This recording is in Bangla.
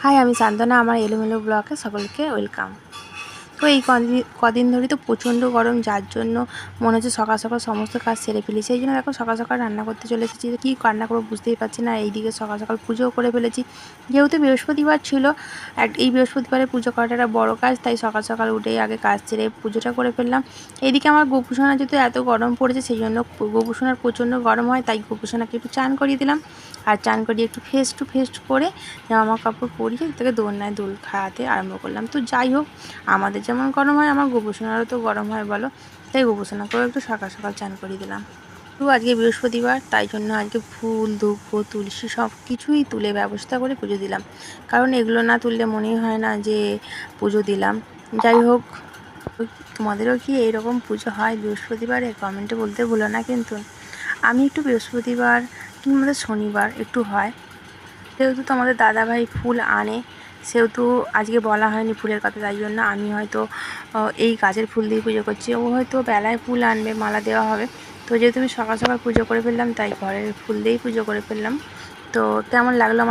হাই, আমি সান্তনা। আমার এলোমেলো ব্লগে সকলকে ওয়েলকাম। তো এই কদিন ধরেই তো প্রচণ্ড গরম, যার জন্য মনে হচ্ছে সকাল সকাল সমস্ত কাজ সেরে ফেলি। সেই জন্য দেখো সকাল সকাল রান্না করতে চলে এসেছি। কী রান্না করবো বুঝতেই পারছি না। এইদিকে সকাল সকাল পুজোও করে ফেলেছি, যেহেতু বৃহস্পতিবার ছিল। এই বৃহস্পতিবারে পুজো করাটা একটা বড়ো কাজ, তাই সকাল সকাল উঠেই আগে কাজ সেরে পুজোটা করে ফেললাম। এইদিকে আমার গোপুসোনা যেহেতু এত গরম পড়েছে, সেই জন্য গোপুসোনার প্রচণ্ড গরম হয়, তাই গোপুসোনাকে একটু চান করিয়ে দিলাম। আর চান করিয়ে একটু ফেস্ট করে জামা কাপড় পরিয়ে তাকে দোলনায় দোল খাওয়াতে আরম্ভ করলাম। তো যাই হোক, আমাদের যেমন গরম হয় আমার গোপুসোনারও তো গরম হয় বলো, তাই গোপুসোনাকেও একটু সকাল সকাল চান করিয়ে দিলাম। তো আজকে বৃহস্পতিবার, তাই জন্য আজকে ফুল ধূপ তুলসী সব কিছুই তুলে ব্যবস্থা করে পুজো দিলাম, কারণ এগুলো না তুললে মনেই হয় না যে পুজো দিলাম। যাই হোক, তোমাদেরও কি এইরকম পুজো হয় বৃহস্পতিবারে? কমেন্টে বলতে ভুলো না কিন্তু। আমি একটু বৃহস্পতিবার কিংবা শনিবার একটু হয়, যেহেতু তোমাদের দাদাভাই ফুল আনে, সেহেতু আজকে বলা হয়নি ফুলের কথা, তাই জন্য আমি হয়তো এই গাছের ফুল দিয়ে পুজো করছি। ও হয়তো বেলায় ফুল আনবে, মালা দেওয়া হবে। তো যেহেতু আমি সকাল সকাল পুজো করে ফেললাম, তাই ঘরের ফুল দিয়েই পুজো করে ফেললাম। তো কেমন লাগলো আমার